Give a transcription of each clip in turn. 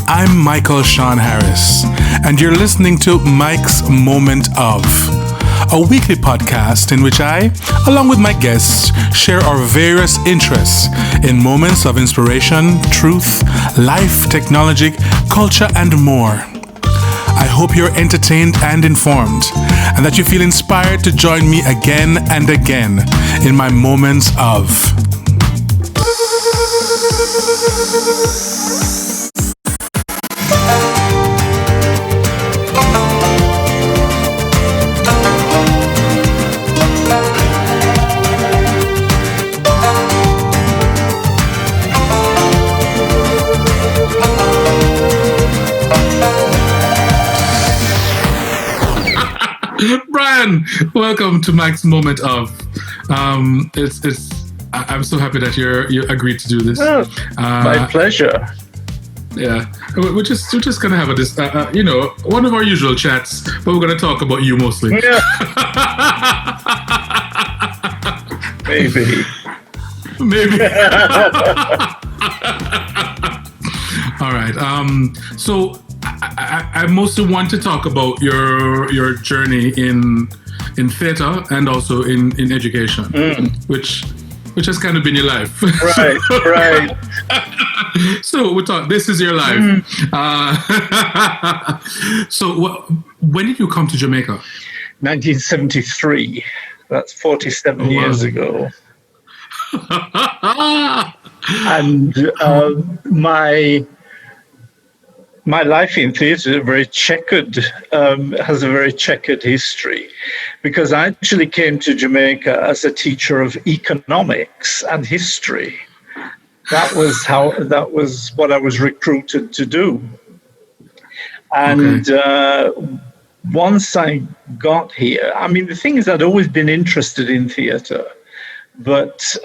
I'm Michael Sean Harris, and you're listening to Mike's Moment of, a weekly podcast in which I, along with my guests, share our various interests in moments of inspiration, truth, life, technology, culture, and more. I hope you're entertained and informed, and that you feel inspired to join me again and again in my moments of. Brian, welcome to Mike's Moment of. I'm so happy that you agreed to do this. Oh, my pleasure. Yeah, we're just gonna have one of our usual chats, but we're gonna talk about you mostly. Yeah. Maybe. All right. So I mostly want to talk about your journey in theater and also in education, which has kind of been your life. Right. So we talk. This is your life. So when did you come to Jamaica? 1973. That's 47 years ago. And my life in theatre has a very checkered history, because I actually came to Jamaica as a teacher of economics and history. That was what I was recruited to do. And once I got here, I mean, the thing is, I'd always been interested in theatre, but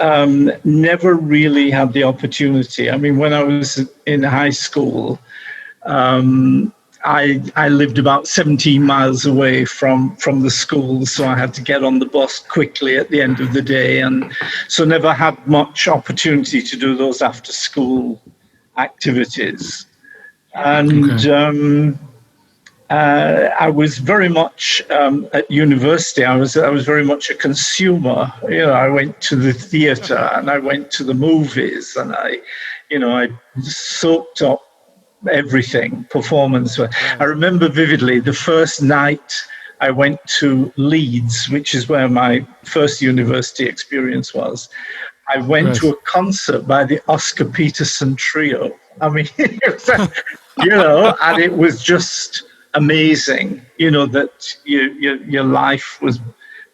never really had the opportunity. I mean, when I was in high school, I lived about 17 miles away from the school, so I had to get on the bus quickly at the end of the day, and so never had much opportunity to do those after school activities. And I was very much at university. I was very much a consumer. You know, I went to the theatre and I went to the movies, and I soaked up everything, performance. I remember vividly the first night I went to Leeds, which is where my first university experience was. I went to a concert by the Oscar Peterson Trio. I mean, and it was just amazing, that your life was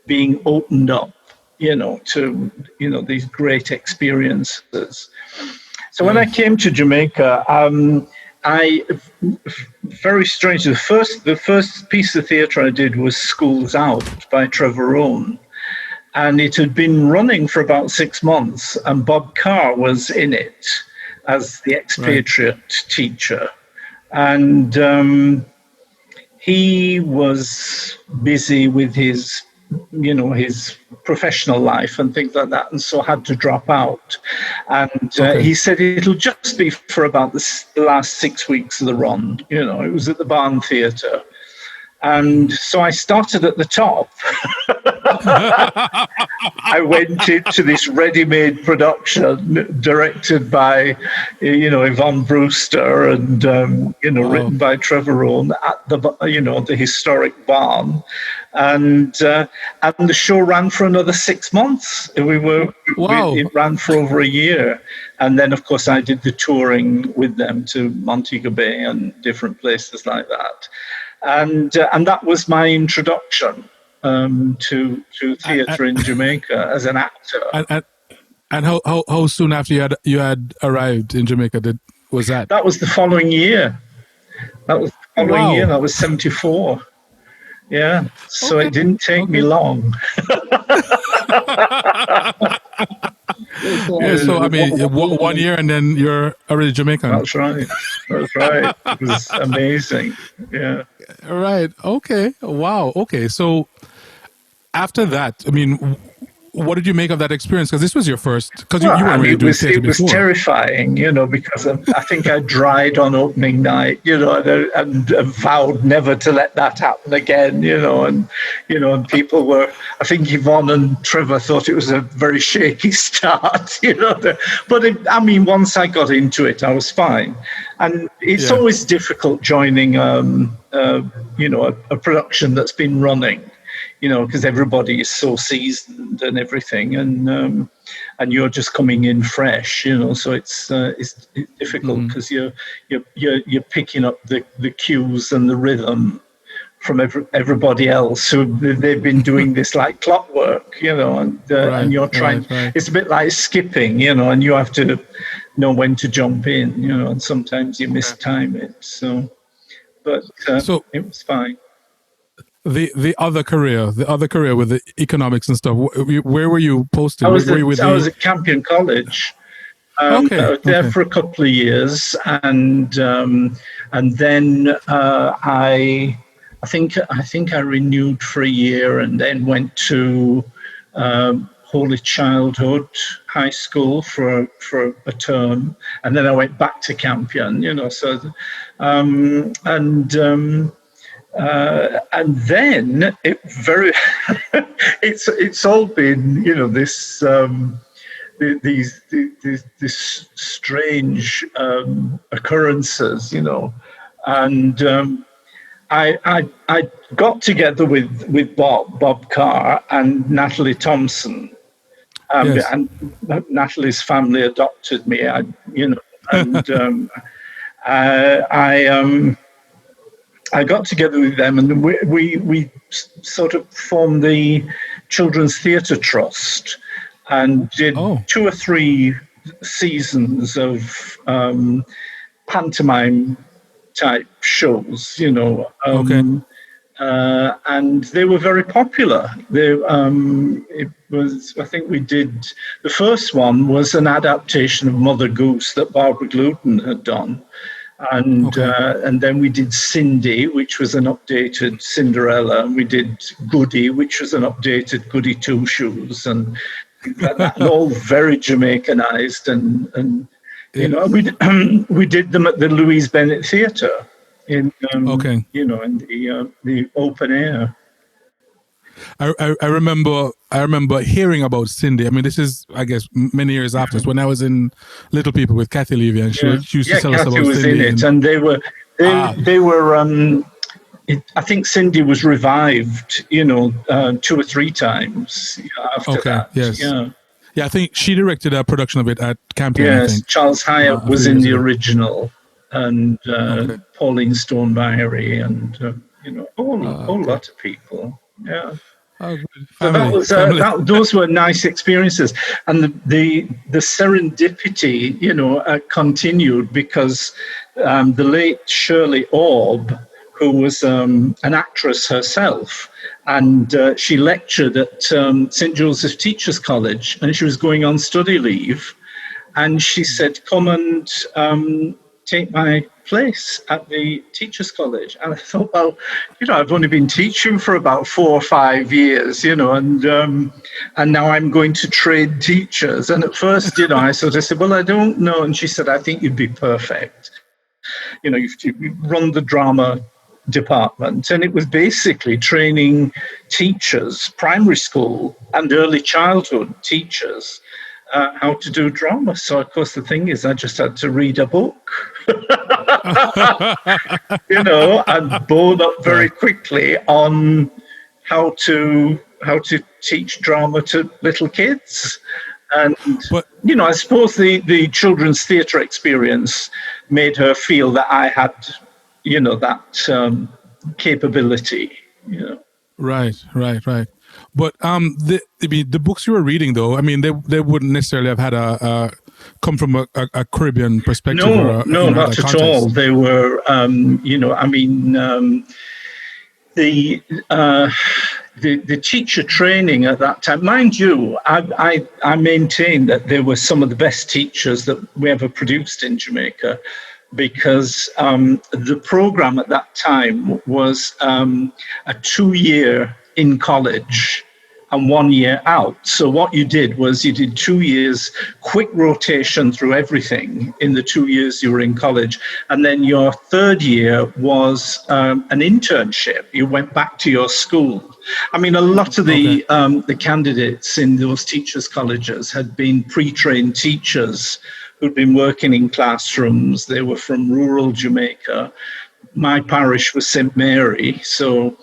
being opened up, to, these great experiences. So when I came to Jamaica, very strange. The first piece of theatre I did was Schools Out by Trevor Rohn, and it had been running for about 6 months, and Bob Carr was in it as the expatriate teacher, and he was busy with his professional life and things like that, and so had to drop out. And he said it'll just be for about the last 6 weeks of the run. It was at the Barn Theatre. And so I started at the top. I went into this ready-made production directed by, Yvonne Brewster and, written by Trevor Rohn at the historic barn. And the show ran for another 6 months. It ran for over a year. And then, of course, I did the touring with them to Montego Bay and different places like that. And that was my introduction to theatre in Jamaica as an actor. And how soon after you had arrived in Jamaica was that? That was the following year. That was 74. Yeah. So it didn't take me long. Yeah, so I mean, 1 year and then you're already Jamaican. That's right. It was amazing. Yeah. Right. Okay. Wow. Okay. So after that, I mean, what did you make of that experience? Because this was your first, because Well, you weren't really doing theatre it was before. terrifying, because I think I dried on opening night, and vowed never to let that happen again, and people were, I think Yvonne and Trevor thought it was a very shaky start, but once I got into it, I was fine. And it's always difficult joining, a production that's been running, because everybody is so seasoned and everything, and you're just coming in fresh, so it's difficult because you're picking up the cues and the rhythm from everybody else who they've been doing this like clockwork, and you're trying. Right. It's a bit like skipping, and you have to know when to jump in, and sometimes you mistime it. So it was fine. The other career with the economics and stuff. Where were you posted? I was at Campion College. I was there for a couple of years, and then I think I renewed for a year, and then went to Holy Childhood High School for a term, and then I went back to Campion. And then it's all been these strange occurrences, and I got together with Bob Carr and Natalie Thompson, and Natalie's family adopted me, I got together with them, and we sort of formed the Children's Theatre Trust, and did 2 or 3 seasons of pantomime type shows, and they were very popular. I think we did, the first one was an adaptation of Mother Goose that Barbara Gluten had done. And then we did Cindy, which was an updated Cinderella, and we did Goody, which was an updated Goody Two Shoes, and things like that, and all very Jamaicanized, and we did them at the Louise Bennett Theatre in the open air. I remember hearing about Cindy. I mean, this is, I guess, many years after. When I was in Little People with Kathy Levy, and she used to tell us about Cindy. Was in it, and they were. I think Cindy was revived, 2 or 3 times after that. Yes. Yeah, I think she directed a production of it at Campion. Yes, I think. Charles Hyatt was in the original, and Pauline Stone Byrie, and a whole lot of people. Yeah. So those were nice experiences, and the serendipity, continued because the late Shirley Orb, who was an actress herself, and she lectured at St. Joseph's Teachers College, and she was going on study leave, and she said, "Come and take my place at the Teachers College." And I thought, well, I've only been teaching for about 4 or 5 years, and now I'm going to trade teachers. And at first, I sort of said, well, I don't know. And she said, I think you'd be perfect. You run the drama department. And it was basically training teachers, primary school and early childhood teachers, how to do drama. So, of course, the thing is, I just had to read a book, and bone up very quickly on how to teach drama to little kids. And, I suppose the children's theatre experience made her feel that I had, that capability, Right. But the books you were reading, though, I mean, they wouldn't necessarily have had come from a Caribbean perspective. No, not at all. They were, the teacher training at that time. Mind you, I maintain that they were some of the best teachers that we ever produced in Jamaica, because the program at that time was a 2-year in college and 1 year out. So what you did was you did 2 years quick rotation through everything in the 2 years you were in college. And then your third year was an internship. You went back to your school. I mean, a lot of the candidates in those teachers' colleges had been pre-trained teachers who'd been working in classrooms. They were from rural Jamaica. My parish was St. Mary, so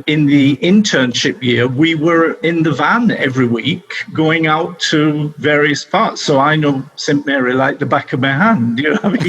in the internship year, we were in the van every week going out to various parts. So I know St. Mary like the back of my hand. You know what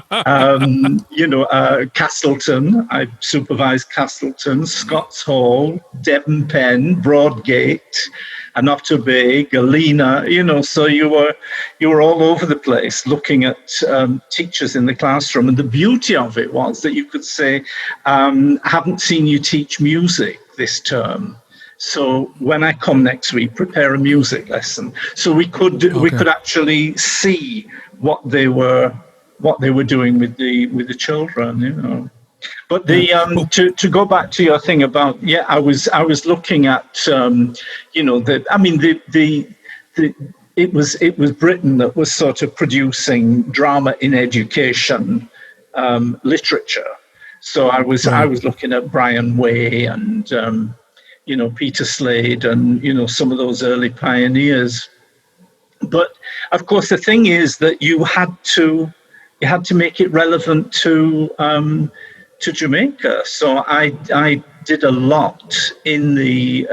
I mean? Castleton, I supervised Castleton, Scots Hall, Devon Pen, Broadgate, Anoto Bay, Galena, so you were all over the place looking at teachers in the classroom. And the beauty of it was that you could say, I haven't seen you teach music this term. So when I come next week, prepare a music lesson. So we could actually see what they were doing with the children, But to go back to your thing about I was looking at it was Britain that was sort of producing drama in education literature. So I was looking at Brian Way and Peter Slade and some of those early pioneers. But of course the thing is that you had to make it relevant to Jamaica. So I did a lot in the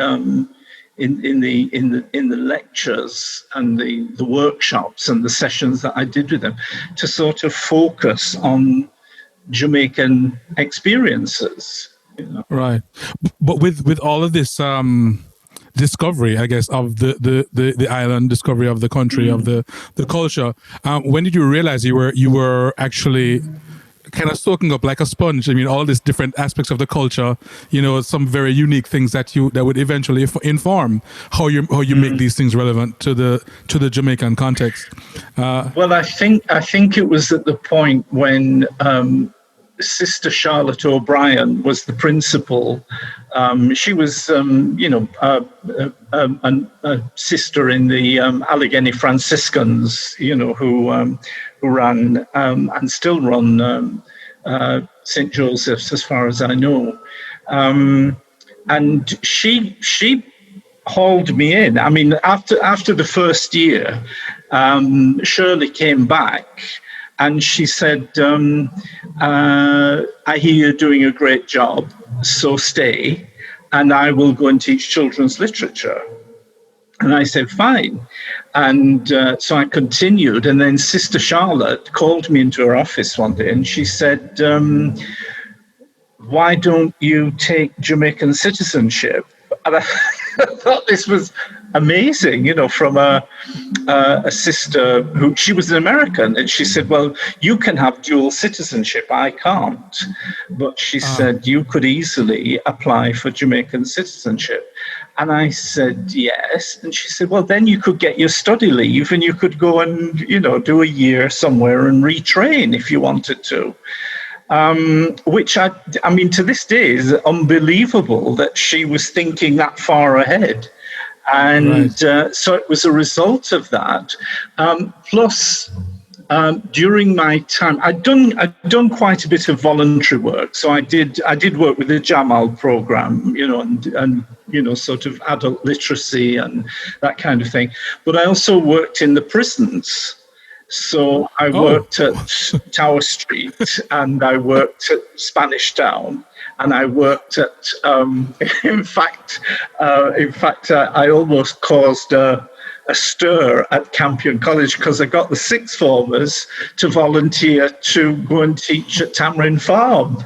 lectures and the workshops and the sessions that I did with them to sort of focus on Jamaican experiences. Right, but with all of this discovery, I guess, of the island, discovery of the country, of the culture, when did you realize you were actually kind of soaking up like a sponge? I mean, all these different aspects of the culture, some very unique things that would eventually inform how you make these things relevant to the Jamaican context. Well, I think it was at the point when Sister Charlotte O'Brien was the principal. She was, a sister in the Allegheny Franciscans, who ran and still run St. Joseph's, as far as I know. And she hauled me in. I mean, after the first year, Shirley came back. And she said, I hear you're doing a great job, so stay, and I will go and teach children's literature. And I said, fine. And so I continued. And then Sister Charlotte called me into her office one day and she said, why don't you take Jamaican citizenship? And I thought this was amazing, from a sister who, she was an American, and she said, well, you can have dual citizenship, I can't. But she said, you could easily apply for Jamaican citizenship. And I said, yes. And she said, well, then you could get your study leave and you could go and, do a year somewhere and retrain if you wanted to. Which I mean, to this day is unbelievable that she was thinking that far ahead. And so it was a result of that. Plus, during my time, I'd done quite a bit of voluntary work. So I did work with the Jamal program, and sort of adult literacy and that kind of thing. But I also worked in the prisons. So I worked at Tower Street and I worked at Spanish Town and I worked at, in fact, I almost caused a stir at Campion College because I got the sixth formers to volunteer to go and teach at Tamarind Farm.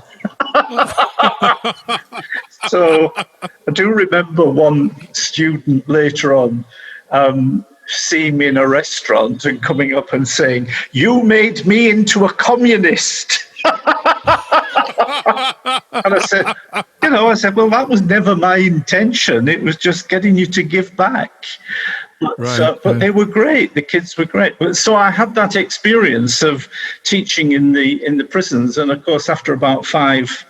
So I do remember one student later on seeing me in a restaurant and coming up and saying, you made me into a communist. And I said, well, that was never my intention. It was just getting you to give back. But they were great. The kids were great. So I had that experience of teaching in the prisons. And of course, after about five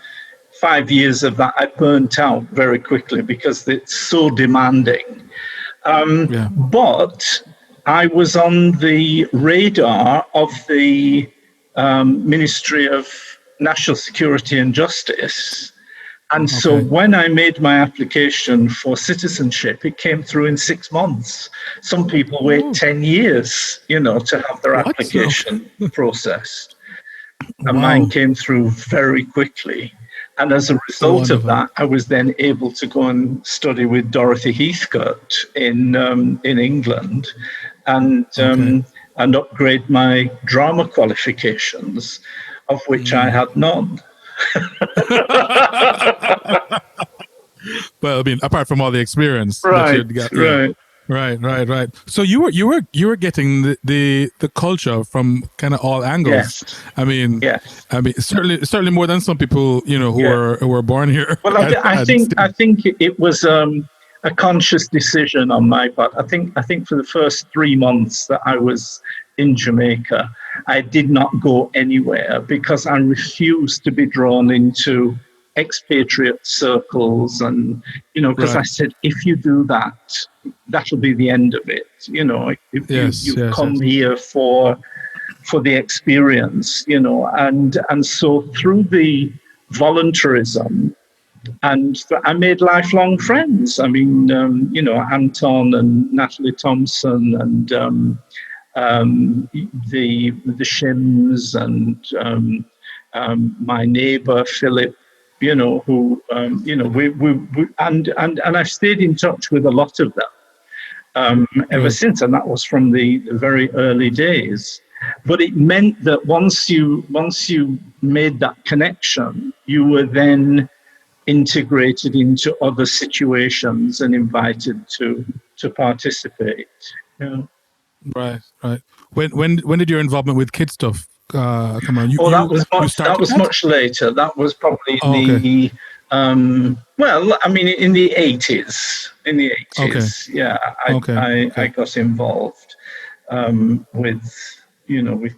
5 years of that, I burnt out very quickly because it's so demanding. But I was on the radar of the Ministry of National Security and Justice. And so when I made my application for citizenship, it came through in 6 months. Some people wait 10 years, to have their application processed. And mine came through very quickly. And as a result of that, I was then able to go and study with Dorothy Heathcote in England and upgrade my drama qualifications, of which I had none. Well, I mean, apart from all the experience, right, that you'd got, right. So you were getting the culture from kind of all angles. Yes. I mean, certainly more than some people, who were born here. Well, I think it was a conscious decision on my part. I think for the first 3 months that I was in Jamaica, I did not go anywhere because I refused to be drawn into expatriate circles, and because I said, if you do that, that'll be the end of it. If you come here for the experience, and so through the voluntarism, and I made lifelong friends. I mean, Anton and Natalie Thompson and the Shims and my neighbor Philip, who we and I've stayed in touch with a lot of them ever since, and that was from the very early days. But it meant that once you made that connection, you were then integrated into other situations and invited to participate. Right. When did your involvement with kid stuff come on? That was much later. That was probably in the in the 80s. In the 80s, I got involved with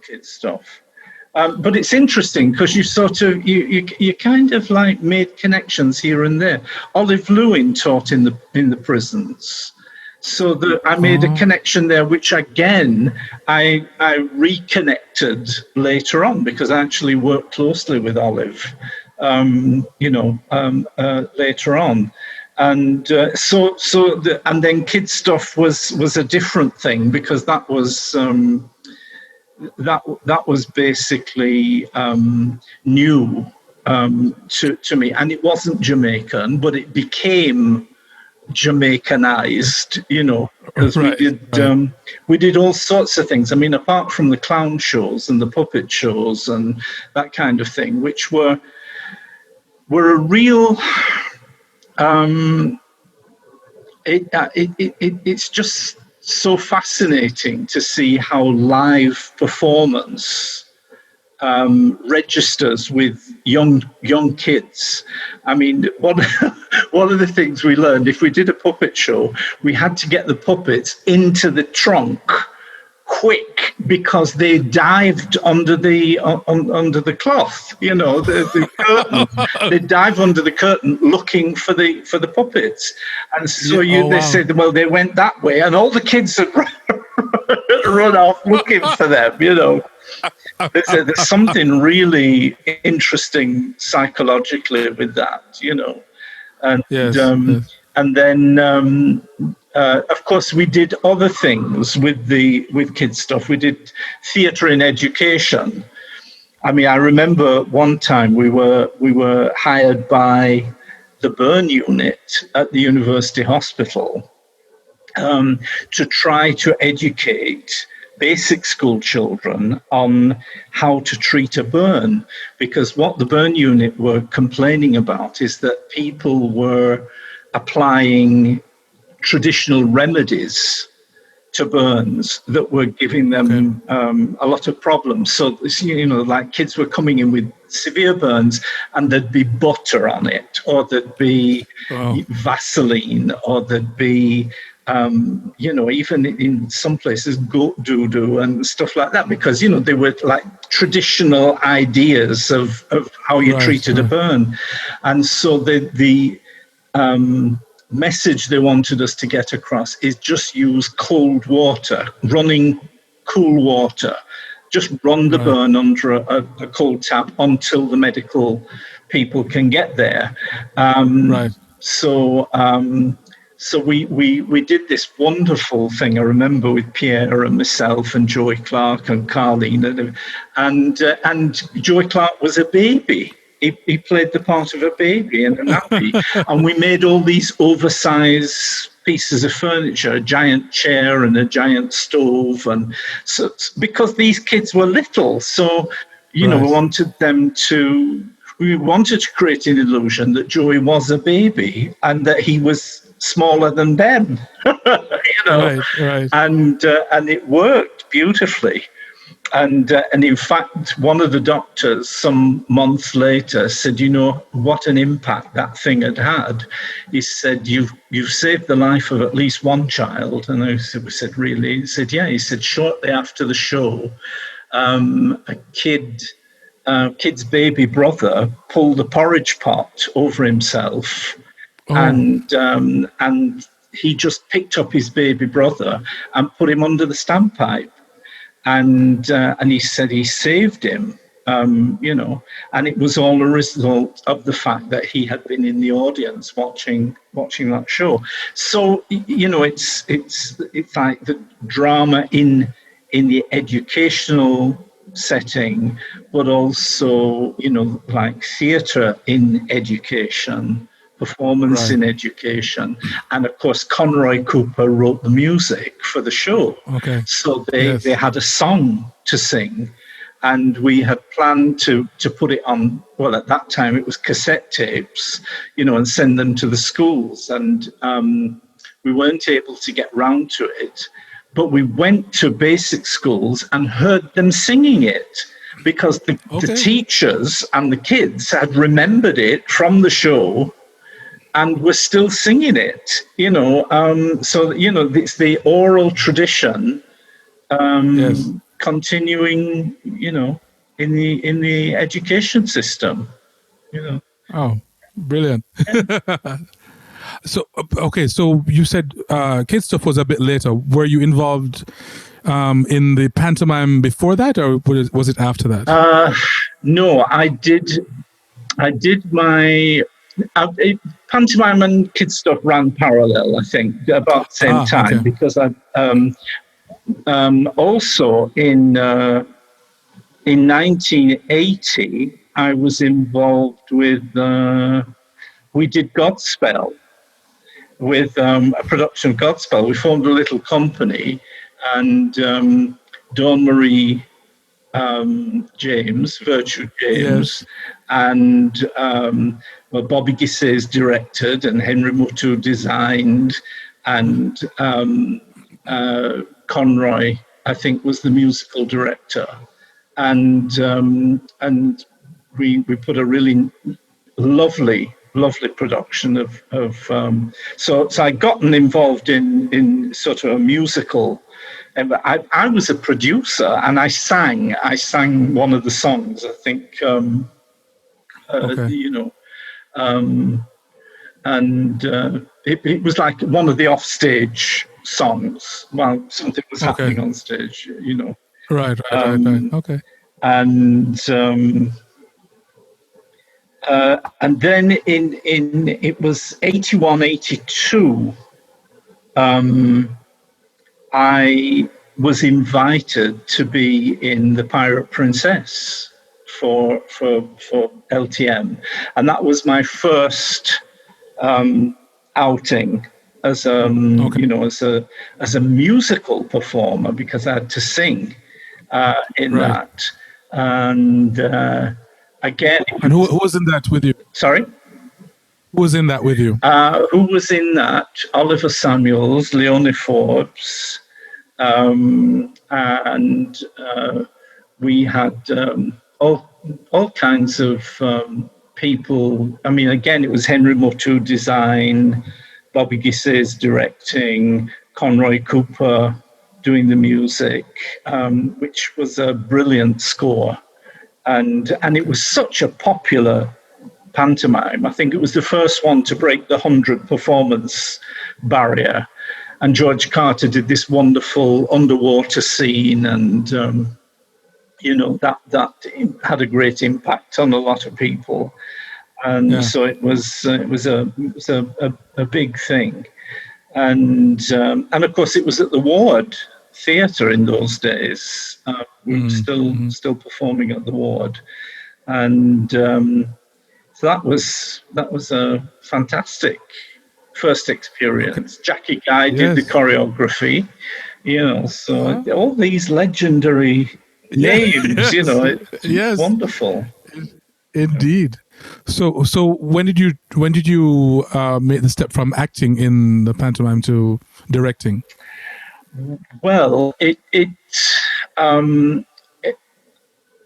kid stuff. But it's interesting because you sort of you kind of like made connections here and there. Olive Lewin taught in the prisons. So I made a connection there, which again I reconnected later on because I actually worked closely with Olive, later on, and and then kid stuff was a different thing because that was basically new to me, and it wasn't Jamaican, but it became Jamaicanized, because we did all sorts of things. I mean, apart from the clown shows and the puppet shows and that kind of thing, which were a real. It's just so fascinating to see how live performance registers with young kids. I mean, one of the things we learned, if we did a puppet show, we had to get the puppets into the trunk quick because they dived under the cloth, the curtain. They dive under the curtain looking for the puppets, and so they said, well, they went that way, and all the kids had run off looking for them. There's something really interesting psychologically with that, and then of course we did other things with kids stuff. We did theatre in education. I mean, I remember one time we were hired by the burn unit at the University Hospital to try to educate basic school children on how to treat a burn, because what the burn unit were complaining about is that people were applying traditional remedies to burns that were giving them a lot of problems. So, like kids were coming in with severe burns and there'd be butter on it, or there'd be Vaseline, or there'd be even in some places, goat doo-doo and stuff like that, because, they were like traditional ideas of how you treated a burn. And so the message they wanted us to get across is just use cold water, running cool water. Just run the burn under a cold tap until the medical people can get there. So we did this wonderful thing. I remember with Pierre and myself and Joey Clark and Carleen, and Joey Clark was a baby. He played the part of a baby in a nappy, and we made all these oversized pieces of furniture, a giant chair and a giant stove, and so because these kids were little, so we wanted to create an illusion that Joey was a baby and that he was smaller than them, and it worked beautifully. And in fact, one of the doctors some months later said, what an impact that thing had. He said, you've saved the life of at least one child. And we said, really? He said, yeah. He said, shortly after the show, a kid's baby brother pulled a porridge pot over himself, and he just picked up his baby brother and put him under the standpipe. And he said he saved him, and it was all a result of the fact that he had been in the audience watching that show. So, it's like the drama in the educational setting, but also, like theatre in education, performance in education. And of course, Conroy Cooper wrote the music for the show. So they had a song to sing, and we had planned to put it on, well, at that time it was cassette tapes, and send them to the schools. And we weren't able to get round to it, but we went to basic schools and heard them singing it, because the teachers and the kids had remembered it from the show and we're still singing it, so, it's the oral tradition continuing, in the education system, Oh, brilliant. So you said kids stuff was a bit later. Were you involved in the pantomime before that, or was it after that? No, I did my... pantomime and kids stuff ran parallel, I think, about the same time, because I also in 1980 I was involved with we did Godspell, with a production of Godspell. We formed a little company, and Dawn Marie James, Virtue James, and Bobby Gisses directed, and Henry Mutu designed, and Conroy, I think, was the musical director, and we put a really lovely production of so I'd gotten involved in sort of a musical. I was a producer, and I sang one of the songs, I think, and it was like one of the offstage songs while something was happening on stage, Right. Okay. And then in it was 81, 82, I was invited to be in The Pirate Princess for LTM, and that was my first outing as a musical performer, because I had to sing in that. And again, and who was in that with you? Sorry? Who was in that with you? Who was in that? Oliver Samuels, Leonie Forbes, and we had all kinds of people. I mean, again, it was Henry Motu design, Bobby Gisse's directing, Conroy Cooper doing the music, which was a brilliant score. And it was such a popular pantomime. I think it was the first one to break the 100 performance barrier. And George Carter did this wonderful underwater scene, and that had a great impact on a lot of people. And so it was a big thing. And of course, it was at the Ward Theatre in those days. We were still performing at the Ward, and so that was a fantastic first experience. Jackie Guy did the choreography, so all these legendary names, it's wonderful. Indeed. So when did you make the step from acting in the pantomime to directing? Well, it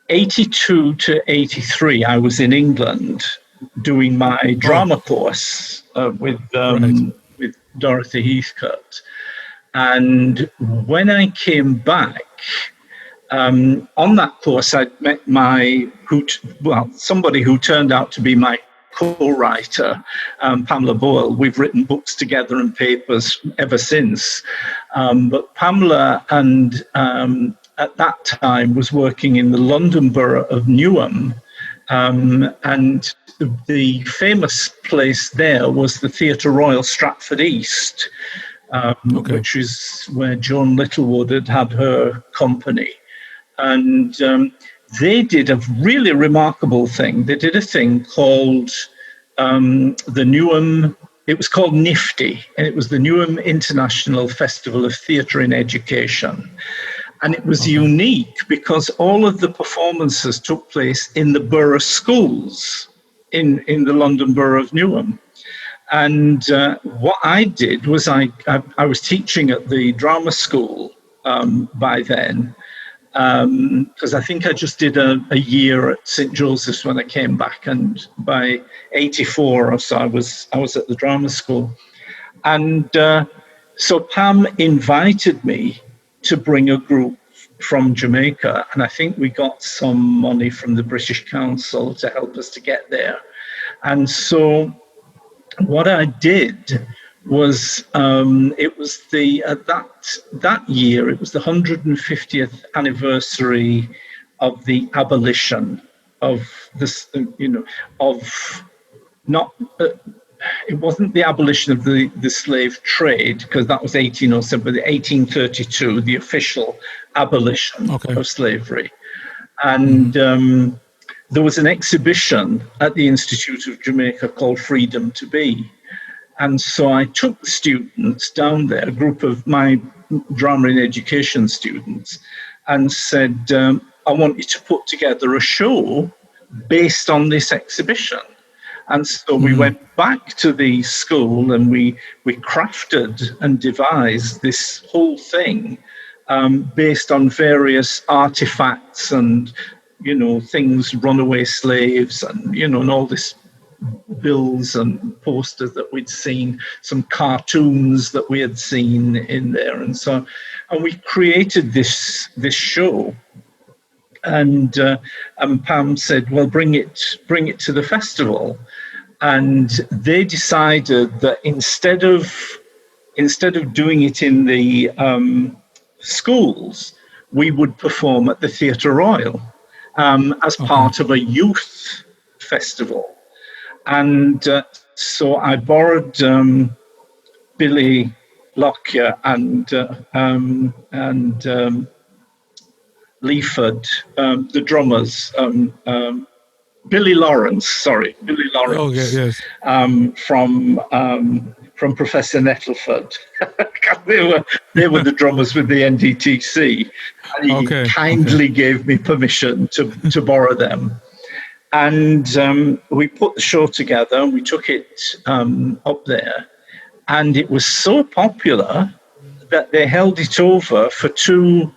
82 to 83, I was in England doing my drama course with Dorothy Heathcote. And when I came back, on that course, I'd met somebody who turned out to be my co-writer, Pamela Boyle. We've written books together and papers ever since. But Pamela at that time was working in the London borough of Newham, and the famous place there was the Theatre Royal Stratford East, which is where Joan Littlewood had her company. And they did a really remarkable thing. They did a thing called the Newham, it was called Nifty, and it was the Newham International Festival of Theatre in Education. And it was unique because all of the performances took place in the borough schools in the London borough of Newham. And what I did was I was teaching at the drama school by then, because I think I just did a year at St. Joseph's when I came back, and by 84 or so I was at the drama school. And so Pam invited me to bring a group from Jamaica, and I think we got some money from the British Council to help us to get there. And so what I did was it was that year it was the 150th anniversary of the abolition of this, it wasn't the abolition of the slave trade, because that was 1807, but 1832, the official abolition of slavery. And there was an exhibition at the Institute of Jamaica called Freedom to Be. And so I took the students down there, a group of my drama in education students, and said, I want you to put together a show based on this exhibition. And so we went back to the school and we crafted and devised this whole thing based on various artifacts and, things, runaway slaves and, and all this bills and posters that we'd seen, some cartoons that we had seen in there. And we created this show. And Pam said, well, bring it to the festival. And they decided that instead of doing it in the schools, we would perform at the Theatre Royal as part of a youth festival. And so I borrowed Billy Lockyer and Leaford, the drummers, Billy Lawrence, from Professor Nettleford. they were the drummers with the NDTC, and he kindly gave me permission to borrow them. And we put the show together, and we took it up there, and it was so popular that they held it over for 2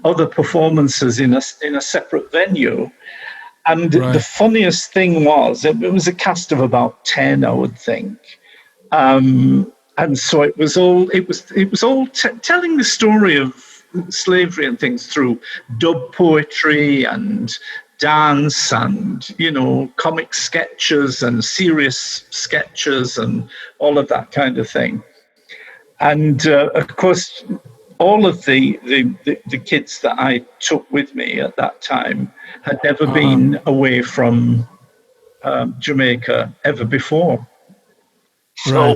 other performances in a separate venue. And the funniest thing was, it was a cast of about 10, I would think. And and so it was all telling the story of slavery and things through dub poetry and dance and, you know, comic sketches and serious sketches and all of that kind of thing. And of course, all of the kids that I took with me at that time had never been away from Jamaica ever before. So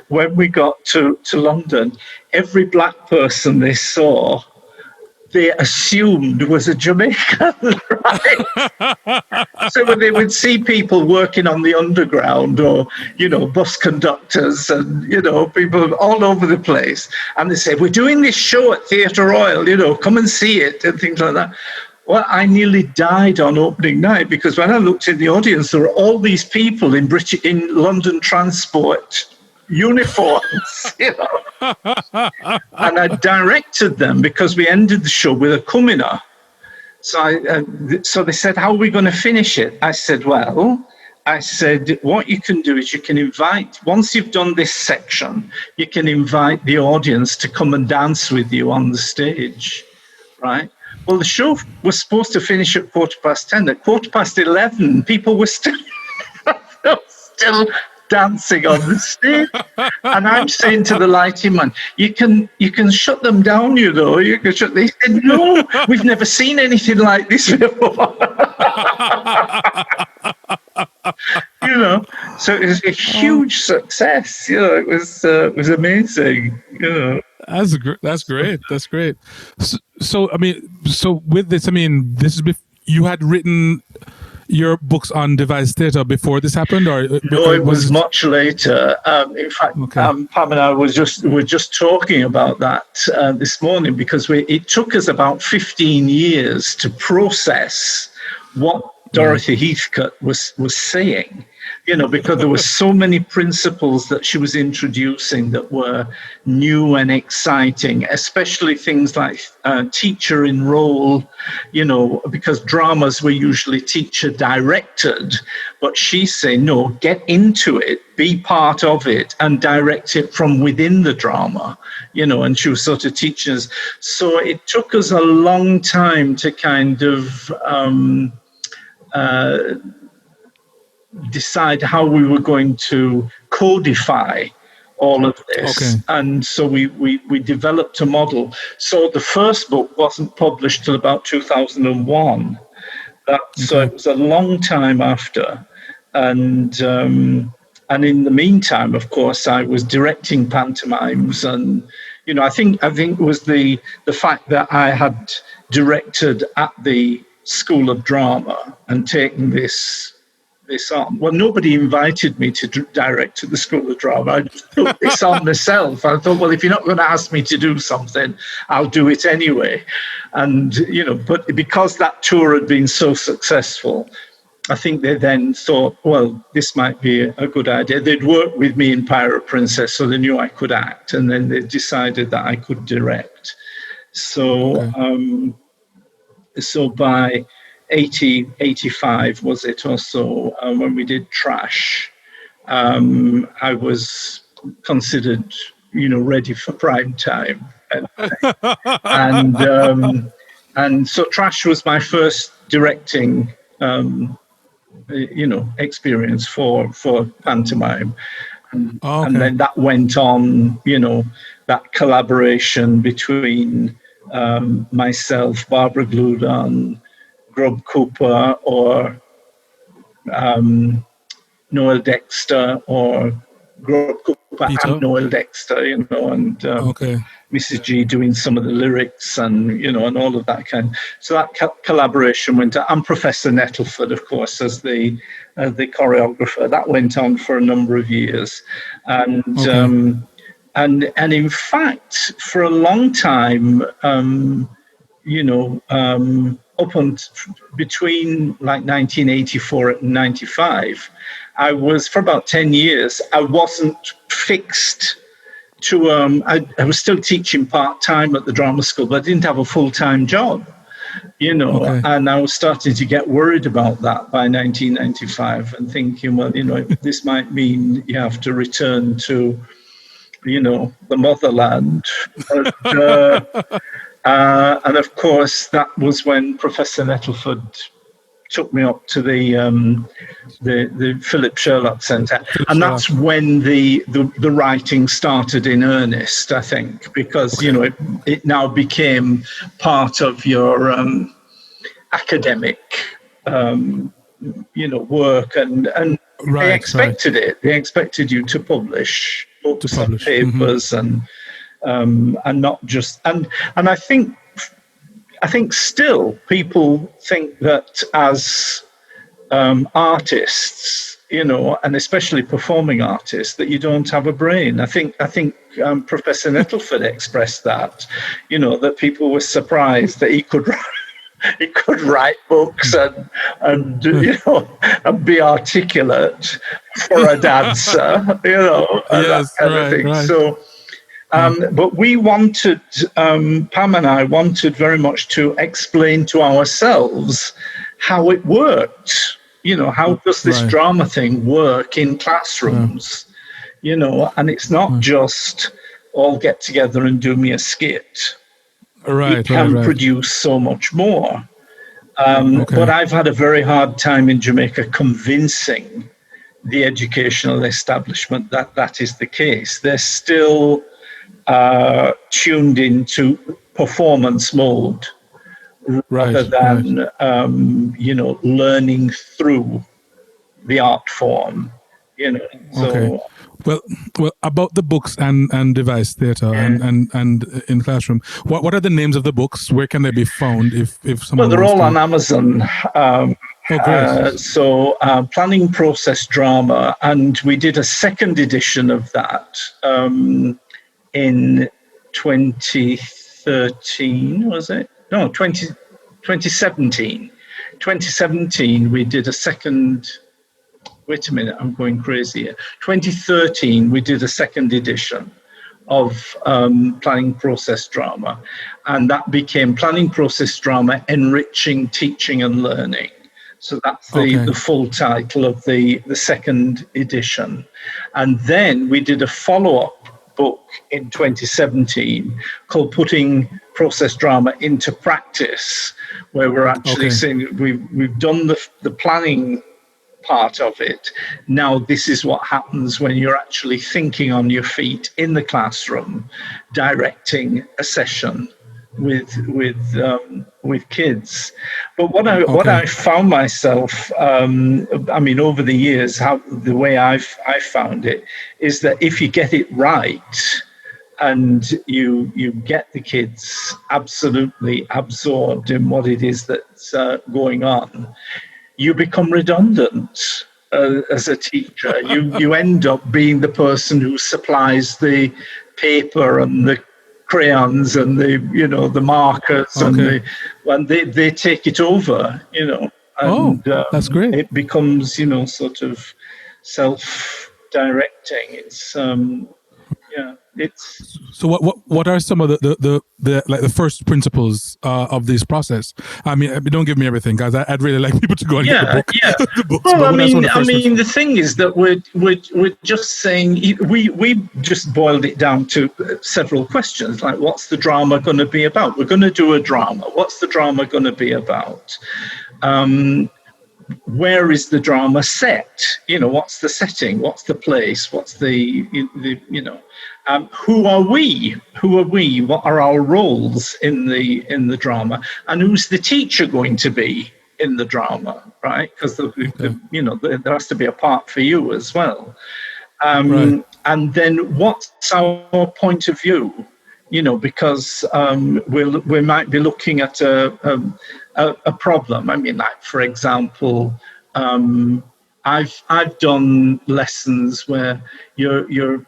when we got to London, every black person they saw, they assumed was a Jamaican, right? So when they would see people working on the underground or, you know, bus conductors and, you know, people all over the place, and they said, we're doing this show at Theatre Royal, you know, come and see it and things like that. Well, I nearly died on opening night because when I looked in the audience, there were all these people in London transport uniforms, you know. And I directed them because we ended the show with a kumina. So they said, how are we going to finish it? I said, what you can do is you can invite, once you've done this section, you can invite the audience to come and dance with you on the stage, right? Well, the show was supposed to finish at 10:15. At 11:15, people were still dancing on the stage. And I'm saying to the lighting man, you can shut them down, you know. You can shut. They said, no, we've never seen anything like this before. You know, so it was a huge success. You know, it was amazing. You know. That's great. So I mean, with this, I mean, this is you had written your books on devised theatre before this happened, or no? It was much later. In fact, Pam and I were just talking about that this morning because it took us about 15 years to process what Dorothy Heathcote was saying, you know, because there were so many principles that she was introducing that were new and exciting, especially things like teacher in role, you know, because dramas were usually teacher directed, but she's saying, no, get into it, be part of it and direct it from within the drama, you know, and she was sort of teaching us. So it took us a long time to kind of decide how we were going to codify all of this. Okay. And so we developed a model. So the first book wasn't published till about 2001. So it was a long time after. And in the meantime, of course, I was directing pantomimes. And, you know, I think it was the fact that I had directed at the School of Drama and taken this on. Well, nobody invited me to direct at the School of Drama. I just took this on myself. I thought, well, if you're not going to ask me to do something, I'll do it anyway. And, you know, but because that tour had been so successful, I think they then thought, well, this might be a good idea. They'd worked with me in Pirate Princess, so they knew I could act. And then they decided that I could direct. So, so by 85 was it or so, when we did Trash, I was considered, you know, ready for prime time. And so Trash was my first directing, you know, experience for pantomime. And then that went on, you know, that collaboration between myself, Barbara Gludan, Grub Cooper, or Noel Dexter, or Grub Cooper and Noel Dexter, you know, and Mrs. G doing some of the lyrics and, you know, and all of that kind. So that collaboration went on, and Professor Nettleford, of course, as the choreographer. That went on for a number of years. And in fact, for a long time, you know, between like 1984 and 95, I was, for about 10 years, I wasn't fixed to, I was still teaching part-time at the drama school, but I didn't have a full-time job, you know, and I was starting to get worried about that by 1995 and thinking, well, you know, this might mean you have to return to the motherland. And of course, that was when Professor Nettleford took me up to the Philip Sherlock Centre, and that's when the writing started in earnest, I think, because it now became part of your academic work, and they expected it. They expected you to publish books and papers, and not just and I think still people think that as artists, and especially performing artists, that you don't have a brain. I think Professor Nettleford expressed that, that people were surprised that he could write books and and be articulate for a dancer, and that kind of thing. Right. So. But we wanted, Pam and I wanted very much to explain to ourselves how it worked. How does this drama thing work in classrooms? And it's not just all get together and do me a skit. It can produce so much more. But I've had a very hard time in Jamaica convincing the educational establishment that is the case. They're still tuned into performance mode rather than learning through the art form. So well about the books and device theatre and in classroom, what are the names of the books? Where can they be found if someone they're all on Amazon. So Planning Process Drama, and we did a second edition of that in 2013, was it? No, 2017. 2017, we did a second. Wait a minute, I'm going crazy here. 2013, we did a second edition of Planning Process Drama, and that became Planning Process Drama, Enriching Teaching and Learning. So that's the full title of the second edition. And then we did a follow-up book in 2017 called Putting Process Drama into Practice, where we're actually saying we've done the planning part of it. Now this is what happens when you're actually thinking on your feet in the classroom, directing a session with kids. But what I found myself, over the years, the way I've found it is that if you get it right and you get the kids absolutely absorbed in what it is that's going on, you become redundant as a teacher. You end up being the person who supplies the paper and the crayons and the markers and they take it over, and that's great. It becomes sort of self-directing. It's it's. So what are some of the first principles of this process? I mean, don't give me everything, guys. I'd really like people to go and get the book. Yeah. The books, well, the thing is that we're just saying we just boiled it down to several questions, like what's the drama going to be about? We're going to do a drama. What's the drama going to be about? Where is the drama set? What's the setting? What's the place? What's the who are we? What are our roles in the drama? And who's the teacher going to be in the drama, right? Because there has to be a part for you as well. And then what's our point of view? Because we might be looking at a problem. I mean, like for example, I've done lessons where your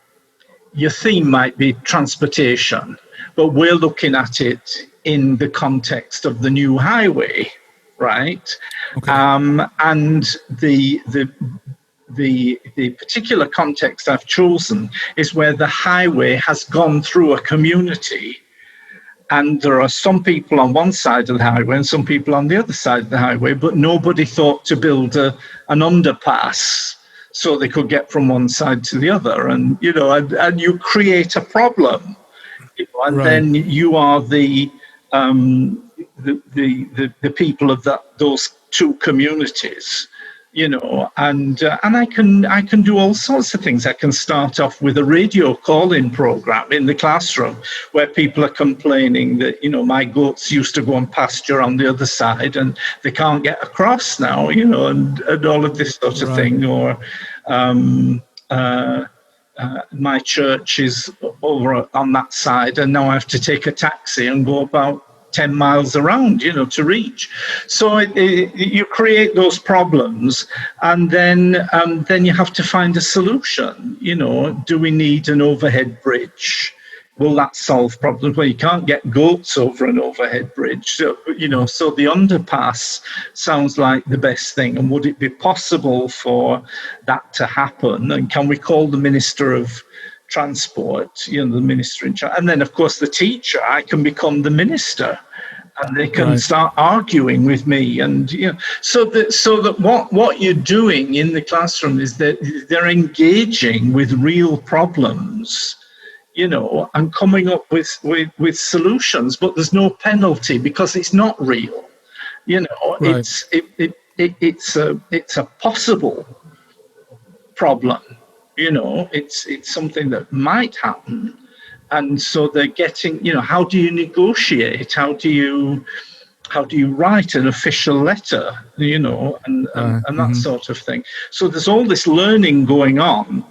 theme might be transportation, but we're looking at it in the context of the new highway, right? And the particular context I've chosen is where the highway has gone through a community, and there are some people on one side of the highway and some people on the other side of the highway, but nobody thought to build an underpass so they could get from one side to the other, and and you create a problem, and then you are the people of those two communities, and I can do all sorts of things. I can start off with a radio call-in program in the classroom where people are complaining that my goats used to go and pasture on the other side and they can't get across now, and all of this sort of thing, or my church is over on that side and now I have to take a taxi and go about 10 miles around, to reach. So you create those problems, and then you have to find a solution. Do we need an overhead bridge? Will that solve problems? Well, you can't get goats over an overhead bridge. So, so the underpass sounds like the best thing. And would it be possible for that to happen? And can we call the Minister of Transport, the minister in charge? And then, of course, the teacher, I can become the minister. And they can start arguing with me, and so that what you're doing in the classroom is that they're engaging with real problems, and coming up with solutions. But there's no penalty because it's not real, It's a possible problem, It's something that might happen. And so they're getting, how do you negotiate? How do you write an official letter, and that sort of thing. So there's all this learning going on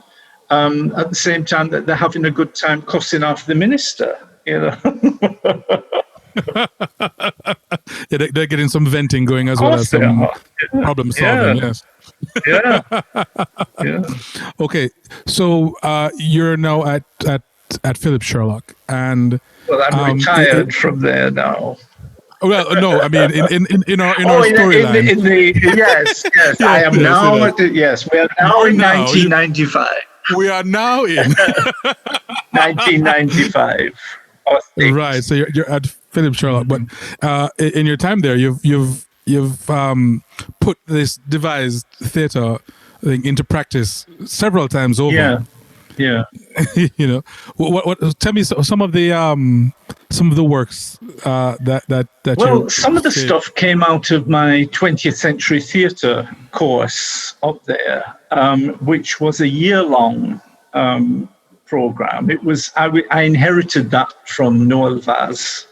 at the same time that they're having a good time cussing off the minister, Yeah, they're getting some venting going as well as some problem solving. Yes. Yeah. Okay, so you're now at Philip Sherlock, and I'm retired from there now. Well, no, I mean in our storyline. Yes, I am now. Yes, we are now in 1995. We are now in 1995. Right, so you're at Philip Sherlock, but in your time there, you've put this devised theatre thing into practice several times over. Yeah. What? Tell me some of the works that. Well, some of the stuff came out of my 20th century theatre course up there, which was a year-long program. It was I inherited that from Noel Vaz,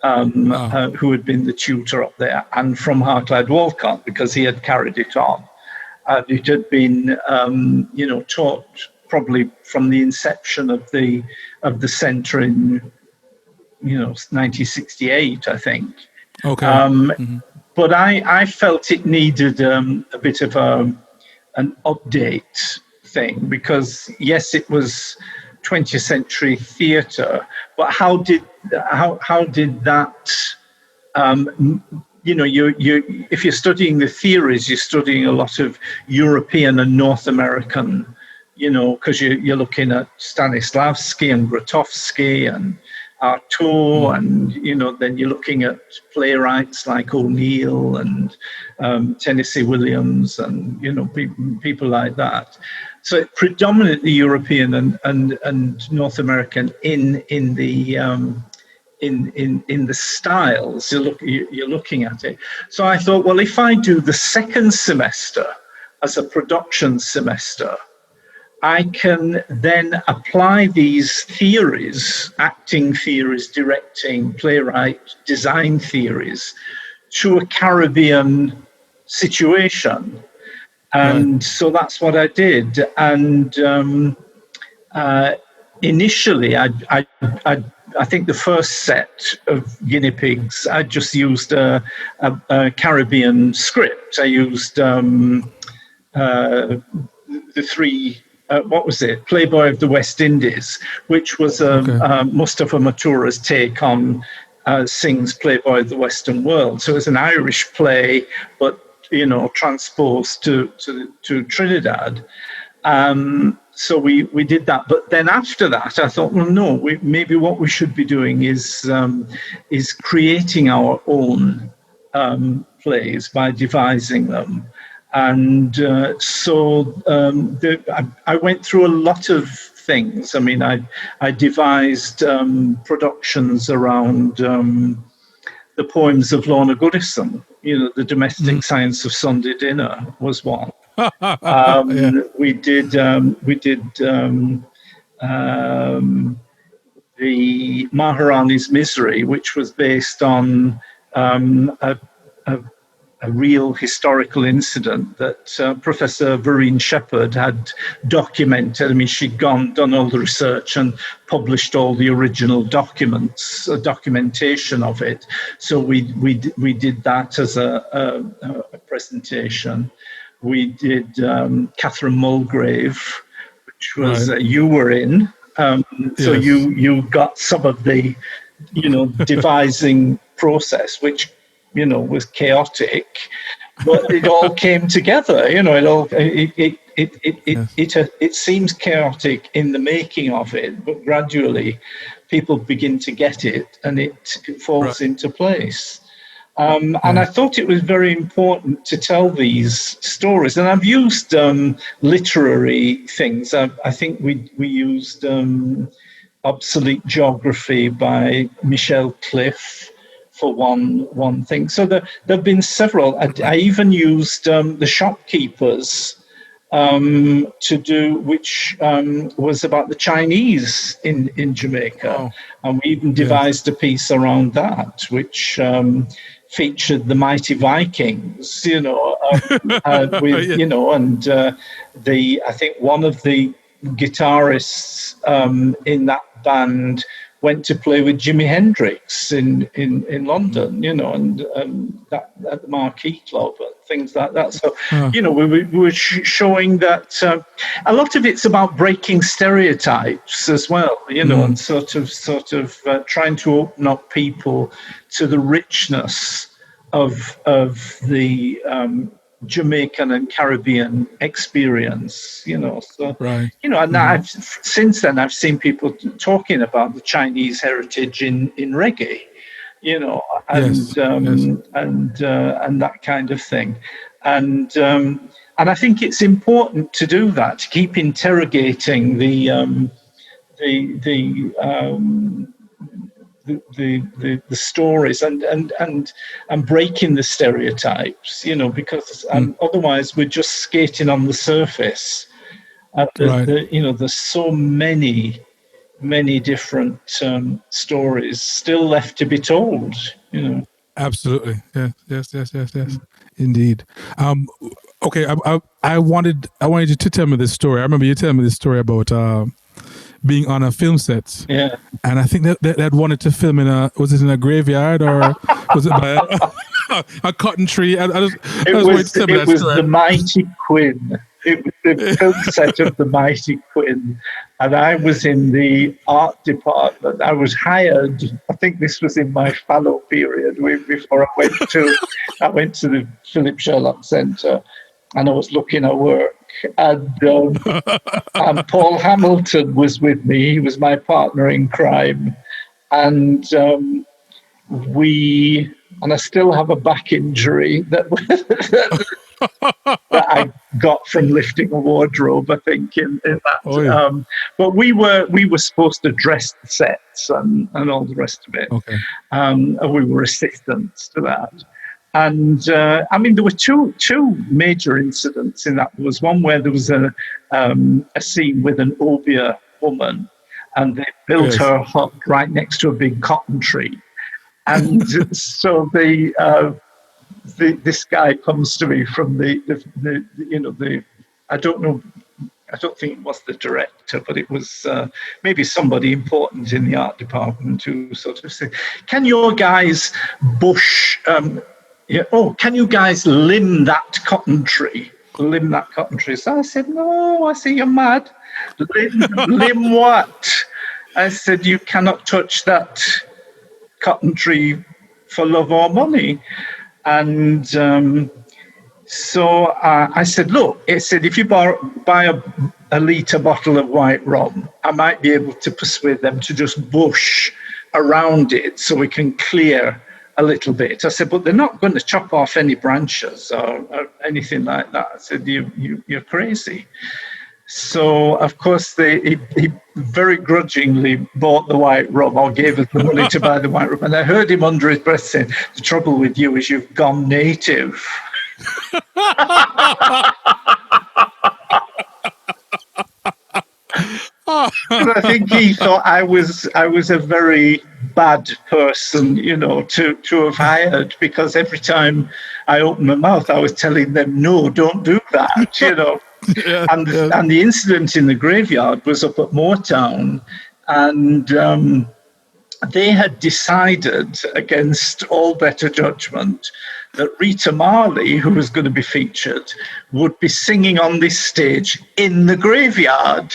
who had been the tutor up there, and from Harclad Walcott because he had carried it on, and it had been taught probably from the inception of the centre in 1968, I think. Okay. But I felt it needed a bit of an update thing, because yes, it was 20th century theatre, but how did that if you're studying the theories, you're studying a lot of European and North American, because you're looking at Stanislavski and Grotowski and Artaud, and then you're looking at playwrights like O'Neill and Tennessee Williams and people like that. So predominantly European and North American in the styles you're looking at it. So I thought, well, if I do the second semester as a production semester, I can then apply these theories, acting theories, directing, playwright, design theories, to a Caribbean situation. And so that's what I did. And initially, I think the first set of guinea pigs, I just used a Caribbean script. I used the three... what was it? Playboy of the West Indies, which was Mustafa Matura's take on Synge's Playboy of the Western World. So it was an Irish play, but transposed to Trinidad. So we did that. But then after that, I thought, well, no, maybe what we should be doing is creating our own plays by devising them. And I went through a lot of things. I mean, I devised productions around the poems of Lorna Goodison. The Domestic Science of Sunday Dinner was one. We did the Maharani's Misery, which was based on a real historical incident that Professor Vereen Shepherd had documented. I mean, she'd done all the research and published all the original documentation of it. So we did that as a presentation. We did Catherine Mulgrave, which was you were in. So you got some of the, devising process, which was chaotic, but it all came together. It seems chaotic in the making of it, but gradually people begin to get it, and it falls into place. And I thought it was very important to tell these stories. And I've used literary things. I think we used Obsolete Geography by Michelle Cliff for one thing. So there have been several. I even used The Shopkeepers to do, which was about the Chinese in Jamaica. And we even devised a piece around that, which featured the mighty Vikings, and I think one of the guitarists in that band went to play with Jimi Hendrix in London, and that at the Marquee Club and things like that. So, we were showing that a lot of it's about breaking stereotypes as well, and sort of trying to open up people to the richness of the Jamaican and Caribbean experience, So, and since then I've seen people talking about the Chinese heritage in reggae, and that kind of thing, and I think it's important to do that, to keep interrogating the stories and breaking the stereotypes, because otherwise we're just skating on the surface. There's so many different stories still left to be told. Absolutely, yes, indeed. Okay, I wanted you to tell me this story. I remember you telling me this story about being on a film set. Yeah. And I think that wanted to film was it in a graveyard or was it by a cotton tree? It was the Mighty Quinn. It was the film set of the Mighty Quinn. And I was in the art department. I was hired. I think this was in my fallow period before I went to the Philip Sherlock Centre, and I was looking at work. And Paul Hamilton was with me. He was my partner in crime, and I still have a back injury that I got from lifting a wardrobe, I think, in that. But we were supposed to dress the sets and all the rest of it. Okay. And we were assistants to that. And there were two major incidents in that. There was one where there was a scene with an Obeah woman, and they built her hut right next to a big cotton tree. And so this guy comes to me from the I don't think it was the director, but it was maybe somebody important in the art department who sort of said, "Can your guys bush? Can you guys limb that cotton tree? Limb that cotton tree?" So I said, "No, I say you're mad. Limb what?" I said, "You cannot touch that cotton tree for love or money." And so I said, "Look," I said, "if you buy a litre bottle of white rum, I might be able to persuade them to just bush around it so we can clear a little bit. I said, but they're not going to chop off any branches or anything like that. I said, you're crazy. So, of course, he very grudgingly bought the white rum, or gave us the money to buy the white rum. And I heard him under his breath saying, the trouble with you is you've gone native. And I think he thought I was a very bad person, to have hired, because every time I opened my mouth, I was telling them, no, don't do that, Yeah, and the incident in the graveyard was up at Moortown, and they had decided, against all better judgment, that Rita Marley, who was going to be featured, would be singing on this stage in the graveyard.